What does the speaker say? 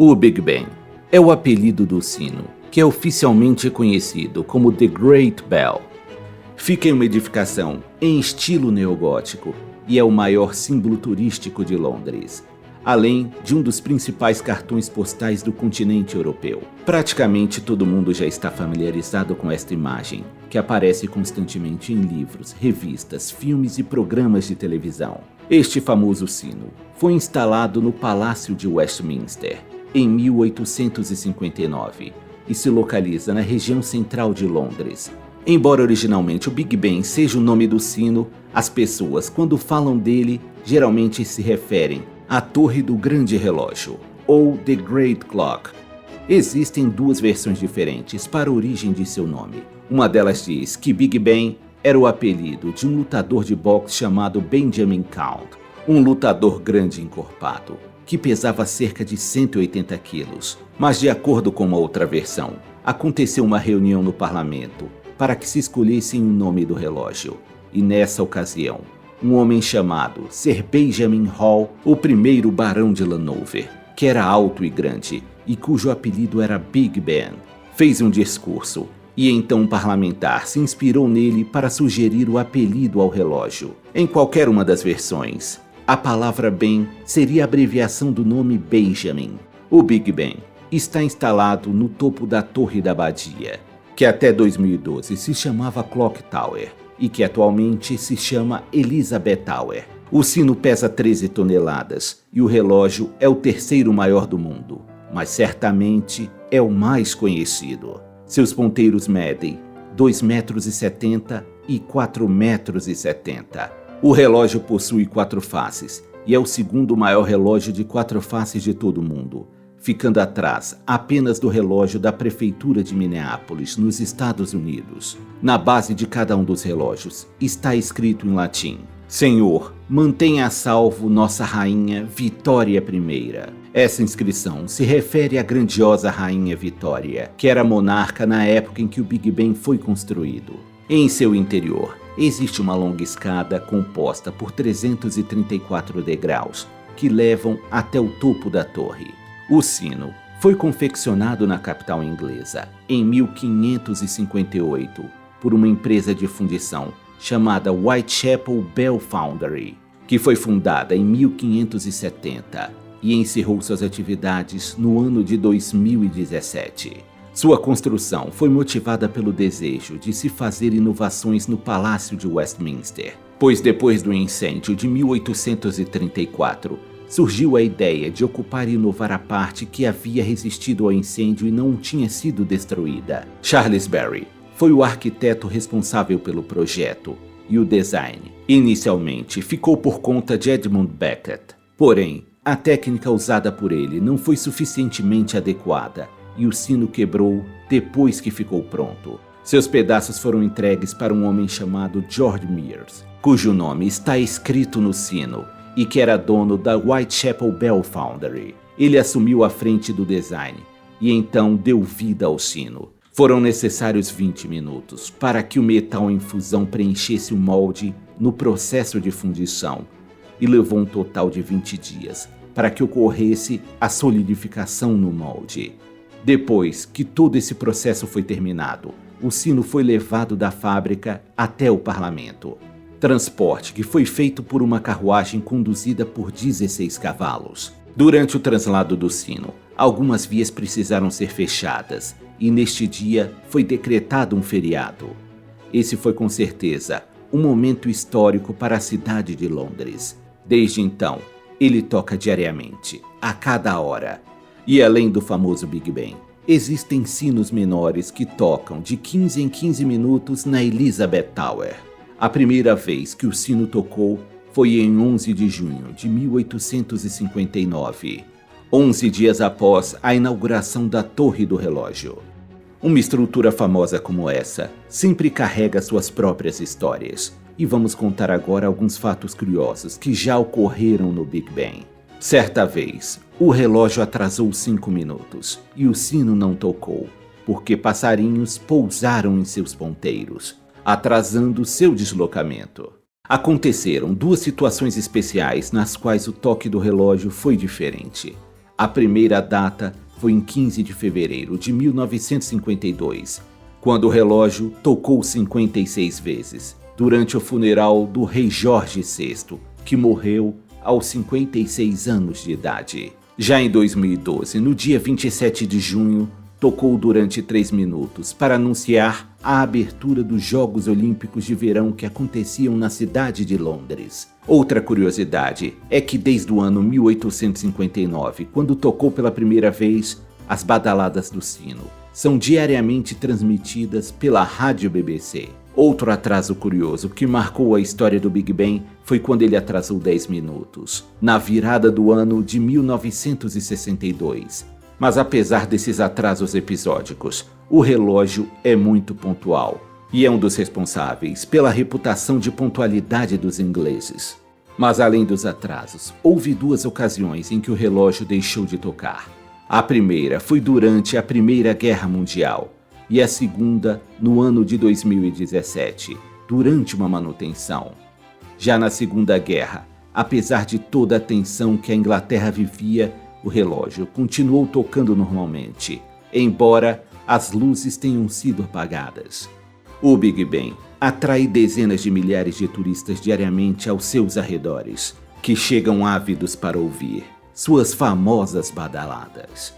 O Big Ben é o apelido do sino, que é oficialmente conhecido como The Great Bell. Fica em uma edificação em estilo neogótico e é o maior símbolo turístico de Londres, além de um dos principais cartões postais do continente europeu. Praticamente todo mundo já está familiarizado com esta imagem, que aparece constantemente em livros, revistas, filmes e programas de televisão. Este famoso sino foi instalado no Palácio de Westminster em 1859 e se localiza na região central de Londres. Embora originalmente o Big Ben seja o nome do sino, as pessoas, quando falam dele, geralmente se referem à Torre do Grande Relógio, ou The Great Clock. Existem duas versões diferentes para a origem de seu nome. Uma delas diz que Big Ben era o apelido de um lutador de boxe chamado Benjamin Count, um lutador grande e encorpado, que pesava cerca de 180 quilos. Mas de acordo com uma outra versão, aconteceu uma reunião no parlamento para que se escolhessem o nome do relógio. E nessa ocasião, um homem chamado Sir Benjamin Hall, o primeiro barão de Landover, que era alto e grande e cujo apelido era Big Ben, fez um discurso e então um parlamentar se inspirou nele para sugerir o apelido ao relógio. Em qualquer uma das versões, a palavra Ben seria a abreviação do nome Benjamin. O Big Ben está instalado no topo da Torre da Abadia, que até 2012 se chamava Clock Tower e que atualmente se chama Elizabeth Tower. O sino pesa 13 toneladas e o relógio é o terceiro maior do mundo, mas certamente é o mais conhecido. Seus ponteiros medem 2,70 m e 4,70 m. O relógio possui 4 faces e é o segundo maior relógio de 4 faces de todo o mundo, ficando atrás apenas do relógio da Prefeitura de Minneapolis, nos Estados Unidos. Na base de cada um dos relógios está escrito em latim: Senhor, mantenha a salvo nossa rainha Vitória I. Essa inscrição se refere à grandiosa rainha Vitória, que era monarca na época em que o Big Ben foi construído. Em seu interior, existe uma longa escada composta por 334 degraus, que levam até o topo da torre. O sino foi confeccionado na capital inglesa em 1558 por uma empresa de fundição chamada Whitechapel Bell Foundry, que foi fundada em 1570 e encerrou suas atividades no ano de 2017. Sua construção foi motivada pelo desejo de se fazer inovações no Palácio de Westminster, pois depois do incêndio de 1834, surgiu a ideia de ocupar e inovar a parte que havia resistido ao incêndio e não tinha sido destruída. Charles Barry foi o arquiteto responsável pelo projeto e o design. Inicialmente ficou por conta de Edmund Beckett, porém, a técnica usada por ele não foi suficientemente adequada e o sino quebrou depois que ficou pronto. Seus pedaços foram entregues para um homem chamado George Mears, cujo nome está escrito no sino e que era dono da Whitechapel Bell Foundry. Ele assumiu a frente do design e então deu vida ao sino. Foram necessários 20 minutos para que o metal em fusão preenchesse o molde no processo de fundição e levou um total de 20 dias para que ocorresse a solidificação no molde. Depois que todo esse processo foi terminado, o sino foi levado da fábrica até o parlamento. Transporte que foi feito por uma carruagem conduzida por 16 cavalos. Durante o translado do sino, algumas vias precisaram ser fechadas e neste dia foi decretado um feriado. Esse foi com certeza um momento histórico para a cidade de Londres. Desde então, ele toca diariamente, a cada hora. E além do famoso Big Ben, existem sinos menores que tocam de 15 em 15 minutos na Elizabeth Tower. A primeira vez que o sino tocou foi em 11 de junho de 1859, 11 dias após a inauguração da Torre do Relógio. Uma estrutura famosa como essa sempre carrega suas próprias histórias, e vamos contar agora alguns fatos curiosos que já ocorreram no Big Ben. Certa vez, o relógio atrasou 5 minutos e o sino não tocou, porque passarinhos pousaram em seus ponteiros, atrasando seu deslocamento. Aconteceram duas situações especiais nas quais o toque do relógio foi diferente. A primeira data foi em 15 de fevereiro de 1952, quando o relógio tocou 56 vezes, durante o funeral do rei Jorge VI, que morreu aos 56 anos de idade. Já em 2012, no dia 27 de junho, tocou durante 3 minutos para anunciar a abertura dos Jogos Olímpicos de Verão que aconteciam na cidade de Londres. Outra curiosidade é que desde o ano 1859, quando tocou pela primeira vez, as badaladas do sino são diariamente transmitidas pela rádio BBC. Outro atraso curioso que marcou a história do Big Ben foi quando ele atrasou 10 minutos, na virada do ano de 1962. Mas apesar desses atrasos episódicos, o relógio é muito pontual e é um dos responsáveis pela reputação de pontualidade dos ingleses. Mas além dos atrasos, houve 2 ocasiões em que o relógio deixou de tocar. A primeira foi durante a Primeira Guerra Mundial e a segunda no ano de 2017, durante uma manutenção. Já na Segunda Guerra, apesar de toda a tensão que a Inglaterra vivia, o relógio continuou tocando normalmente, embora as luzes tenham sido apagadas. O Big Ben atrai dezenas de milhares de turistas diariamente aos seus arredores, que chegam ávidos para ouvir suas famosas badaladas.